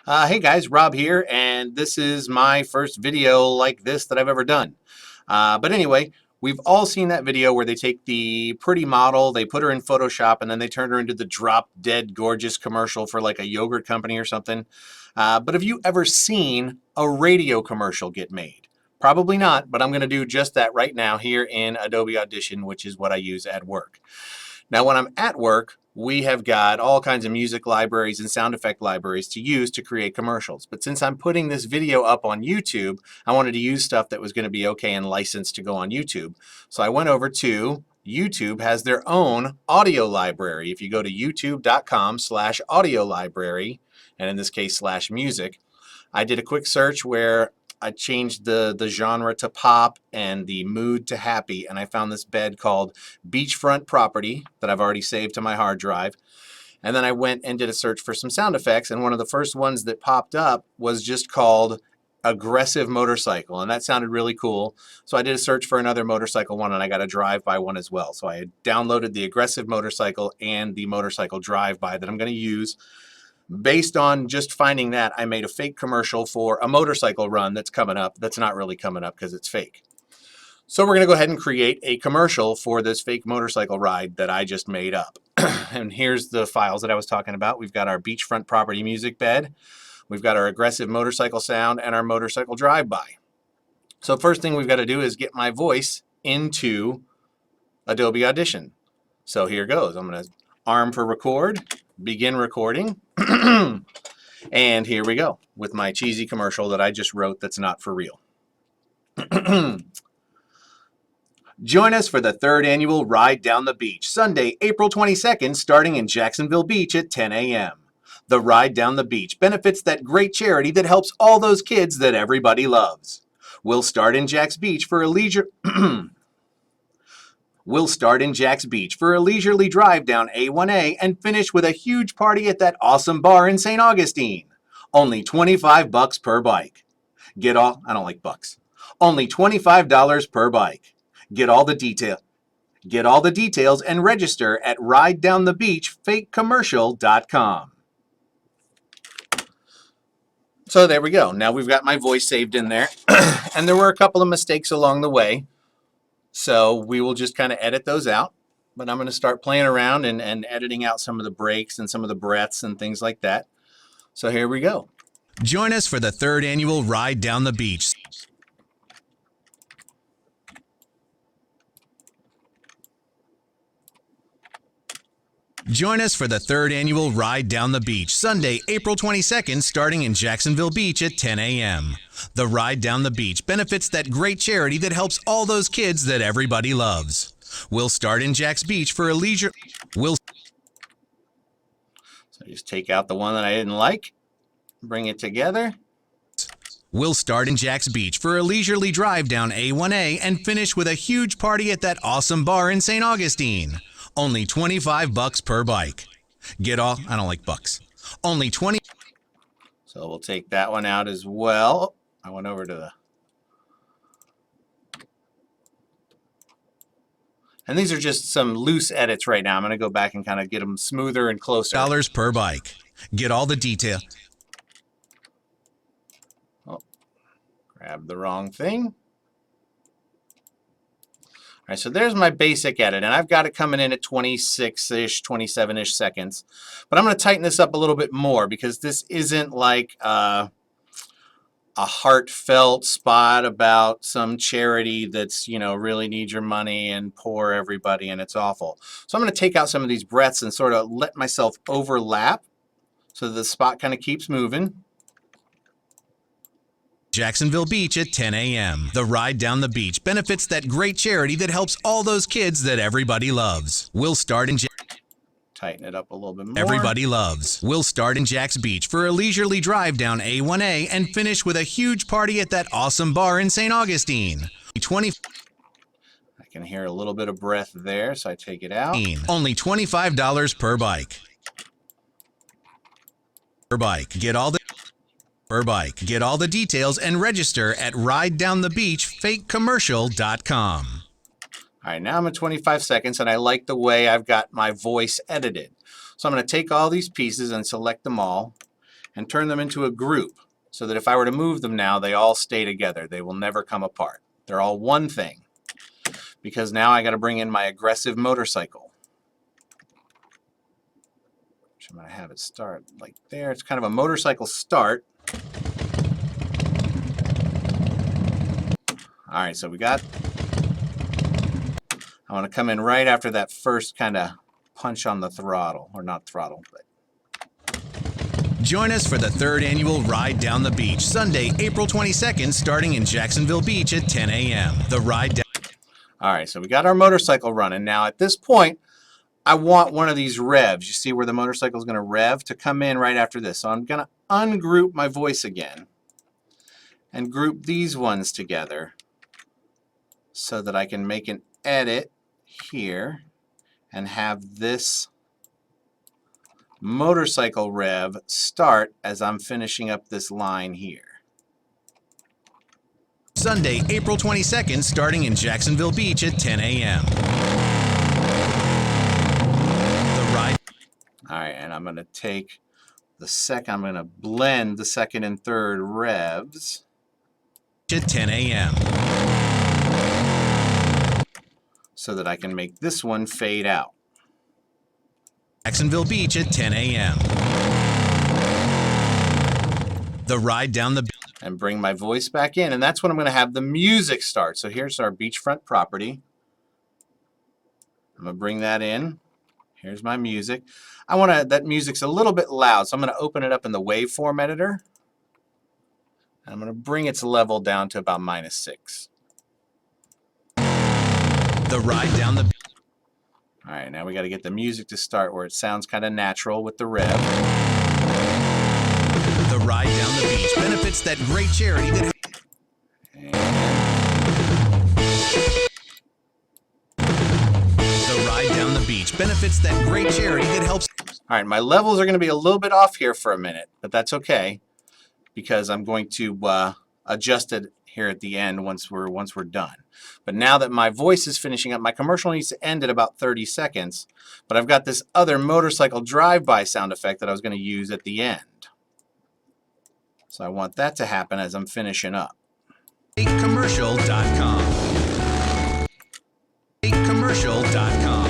Hey guys, Rob here, and this is my first video like this that I've ever done. But anyway, we've all seen that video where they take the pretty model, they put her in Photoshop, and then they turn her into the drop dead gorgeous commercial for like a yogurt company or something. But have you ever seen a radio commercial get made? Probably not, but I'm going to do just that right now here in Adobe Audition, which is what I use at work. Now, when I'm at work, we have got all kinds of music libraries and sound effect libraries to use to create commercials. But since I'm putting this video up on YouTube, I wanted to use stuff that was going to be okay and licensed to go on YouTube. So I went over to YouTube has their own audio library. If you go to youtube.com/audio library, and in this case /music, I did a quick search where I changed the genre to pop and the mood to happy, and I found this bed called Beachfront Property that I've already saved to my hard drive. And then I went and did a search for some sound effects, and one of the first ones that popped up was just called Aggressive Motorcycle, and that sounded really cool. So I did a search for another motorcycle one, and I got a drive-by one as well. So I had downloaded the Aggressive Motorcycle and the motorcycle drive-by that I'm going to use. Based on just finding that, I made a fake commercial for a motorcycle run that's coming up that's not really coming up because it's fake. So we're going to go ahead and create a commercial for this fake motorcycle ride that I just made up. And here's the files that I was talking about. We've got our Beachfront Property music bed. We've got our aggressive motorcycle sound and our motorcycle drive-by. So first thing we've got to do is get my voice into Adobe Audition. So here goes. I'm going to arm for record, begin recording. And here we go with my cheesy commercial that I just wrote that's not for real. Join us for the 3rd annual Ride Down the Beach, Sunday, April 22nd, starting in Jacksonville Beach at 10 a.m. The Ride Down the Beach benefits that great charity that helps all those kids that everybody loves. We'll start in Jax Beach for a leisurely drive down A1A and finish with a huge party at that awesome bar in St. Augustine. Only $25 per bike. I don't like bucks. Only $25 per bike. Get all the details and register at ridedownthebeachfakecommercial.com. So there we go. Now we've got my voice saved in there. And there were a couple of mistakes along the way. So we will just kind of edit those out. But I'm going to start playing around and editing out some of the breaks and some of the breaths and things like that. So here we go. Join us for the 3rd annual Ride Down the Beach. Join us for the 3rd annual Ride Down the Beach, Sunday, April 22nd, starting in Jacksonville Beach at 10 a.m. The Ride Down the Beach benefits that great charity that helps all those kids that everybody loves. We'll start in Jax Beach for a leisure... So just take out the one that I didn't like, bring it together. We'll start in Jax Beach for a leisurely drive down A1A and finish with a huge party at that awesome bar in St. Augustine. Only $25 per bike. I don't like bucks. Only 20. So we'll take that one out as well. I went over to the... And these are just some loose edits right now. I'm going to go back and kind of get them smoother and closer. $1 per bike. Get all the detail. Oh, grab the wrong thing. All right, so there's my basic edit, and I've got it coming in at 26-ish, 27-ish seconds. But I'm going to tighten this up a little bit more because this isn't like a heartfelt spot about some charity that's, really needs your money and poor everybody and it's awful. So I'm going to take out some of these breaths and sort of let myself overlap so the spot kind of keeps moving. Jacksonville Beach at 10 a.m. The Ride Down the Beach benefits that great charity that helps all those kids that everybody loves. We'll start in Tighten it up a little bit more. Everybody loves. We'll start in Jax Beach for a leisurely drive down A1A and finish with a huge party at that awesome bar in St. Augustine. I can hear a little bit of breath there, so I take it out. Only $25 per bike. Get all the details and register at ridedownthebeachfakecommercial.com. All right, now I'm at 25 seconds, and I like the way I've got my voice edited. So I'm going to take all these pieces and select them all, and turn them into a group so that if I were to move them now, they all stay together. They will never come apart. They're all one thing. Because now I got to bring in my aggressive motorcycle. I'm going to have it start like there. It's kind of a motorcycle start. All right, so we got, I want to come in right after that first kind of punch on the throttle, or not throttle, but. Join us for the 3rd annual Ride Down the Beach, Sunday, April 22nd, starting in Jacksonville Beach at 10 a.m. The Ride Down. All right, so we got our motorcycle running. Now at this point, I want one of these revs. You see where the motorcycle is going to rev to come in right after this. So I'm going to ungroup my voice again and group these ones together so that I can make an edit here and have this motorcycle rev start as I'm finishing up this line here. Sunday, April 22nd, starting in Jacksonville Beach at 10 a.m. The Ride. All right, and I'm going to take the second, I'm going to blend the second and third revs At 10 a.m. so that I can make this one fade out. Jacksonville Beach at 10 a.m. The Ride Down the Beach. And bring my voice back in, and that's when I'm going to have the music start. So here's our beachfront property. I'm going to bring that in. Here's my music. I want to, that music's a little bit loud, so I'm going to open it up in the waveform editor. And I'm going to bring its level down to about -6. The Ride Down the Beach. All right, now we got to get the music to start where it sounds kind of natural with the rev. The Ride Down the Beach benefits that great charity that. The Ride Down the Beach benefits that great charity that helps. All right, my levels are going to be a little bit off here for a minute, but that's okay because I'm going to adjust it here at the end once we're done. But now that my voice is finishing up, my commercial needs to end at about 30 seconds, but I've got this other motorcycle drive-by sound effect that I was going to use at the end. So I want that to happen as I'm finishing up. FakeCommercial.com. FakeCommercial.com.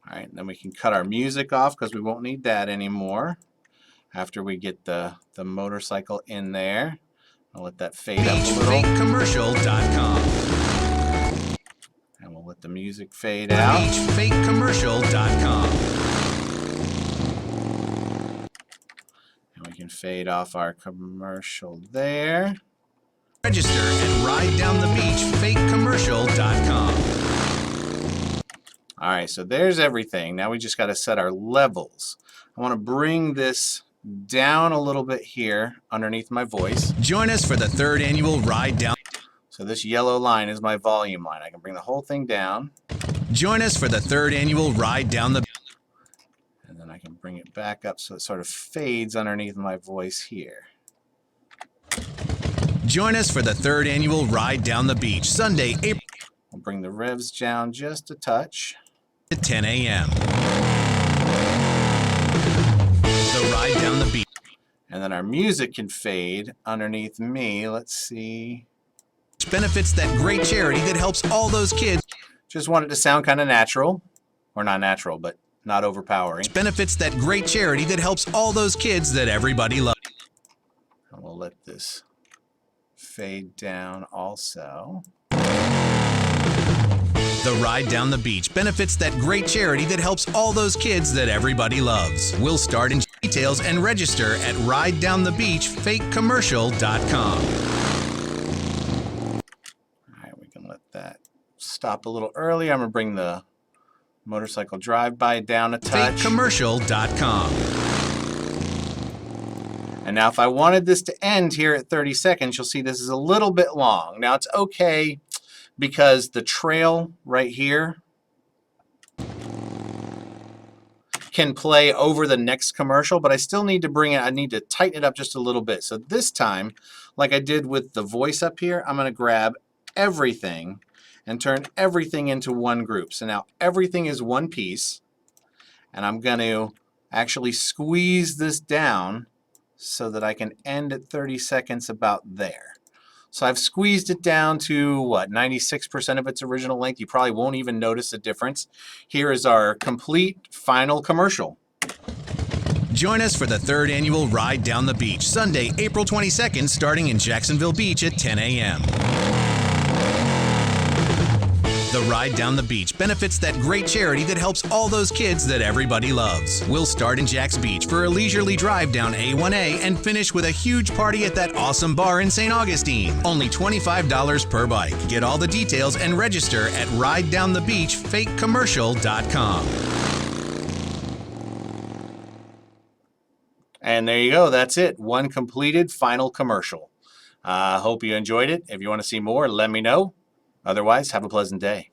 All right, then we can cut our music off because we won't need that anymore after we get the motorcycle in there. I'll let that fade up a little. FakeCommercial.com. And we'll let the music fade out. FakeCommercial.com. And we can fade off our commercial there. Register at ridedownthebeach. FakeCommercial.com. All right, so there's everything. Now we just got to set our levels. I want to bring this down a little bit here underneath my voice. Join us for the 3rd annual Ride Down. So this yellow line is my volume line. I can bring the whole thing down. Join us for the 3rd annual Ride Down the. And then I can bring it back up so it sort of fades underneath my voice here. Join us for the 3rd annual Ride Down the Beach, Sunday, April. I'll bring the revs down just a touch. At 10 a.m. The Ride Down the Beach. And then our music can fade underneath me. Let's see. Benefits that great charity that helps all those kids. Just want it to sound kind of natural. Or not natural, but not overpowering. Benefits that great charity that helps all those kids that everybody loves. And we'll let this fade down also. The Ride Down the Beach benefits that great charity that helps all those kids that everybody loves. We'll start in details and register at ridedownthebeach.fakecommercial.com. All right, we can let that stop a little early. I'm going to bring the motorcycle drive-by down a touch. FakeCommercial.com. And now if I wanted this to end here at 30 seconds, you'll see this is a little bit long. Now it's okay because the trail right here can play over the next commercial, but I still need to bring it, I need to tighten it up just a little bit. So this time, like I did with the voice up here, I'm going to grab everything and turn everything into one group. So now everything is one piece, and I'm going to actually squeeze this down so that I can end at 30 seconds about there. So I've squeezed it down to, what, 96% of its original length. You probably won't even notice a difference. Here is our complete final commercial. Join us for the 3rd annual Ride Down the Beach, Sunday, April 22nd, starting in Jacksonville Beach at 10 a.m. The Ride Down the Beach benefits that great charity that helps all those kids that everybody loves. We'll start in Jax Beach for a leisurely drive down A1A and finish with a huge party at that awesome bar in St. Augustine. Only $25 per bike. Get all the details and register at ridedownthebeachfakecommercial.com. And there you go. That's it. One completed final commercial. Hope you enjoyed it. If you want to see more, let me know. Otherwise, have a pleasant day.